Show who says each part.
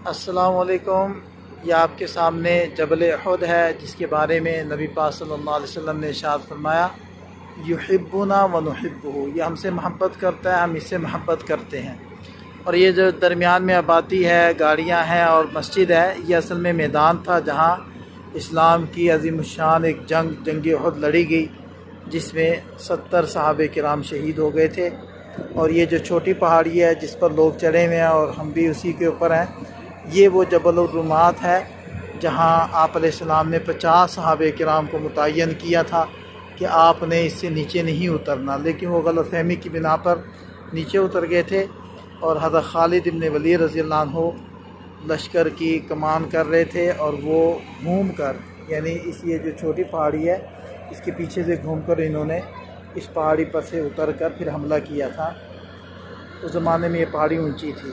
Speaker 1: अस्सलामुअलैकुम। ये आपके सामने जबल उहद है, जिसके बारे में नबी पाक सल्लल्लाहु अलैहि वसल्लम ने इरशाद फरमाया, युहिब्बुना व नुहिब्बुहु। ये हमसे मोहब्बत करता है, हम इससे मोहब्बत करते हैं। और ये जो दरमियान में आबादी है, गाड़ियाँ हैं और मस्जिद है, ये असल में मैदान था जहाँ इस्लाम की अज़ीमुश्शान एक जंग उहद लड़ी गई, जिसमें 70 सहाबे किराम शहीद हो गए थे। और ये जो छोटी पहाड़ी है जिस पर लोग चढ़े हुए हैं और हम भी उसी के ऊपर हैं, ये वो जबल रुमात है जहाँ आप अलैहिस्सलाम ने 50 सहाबे किराम को मुतय्यन किया था कि आपने इससे नीचे नहीं उतरना, लेकिन वो गलतफ़हमी की बिना पर नीचे उतर गए थे। और हज़रत खालिद इब्न वलीद रज़ियल्लाहु अन्हु लश्कर की कमान कर रहे थे और वो घूम कर, यानी इस ये जो छोटी पहाड़ी है इसके पीछे से घूम कर इन्होंने इस पहाड़ी पर से उतर कर फिर हमला किया था। उस ज़माने में ये पहाड़ी ऊंची थी।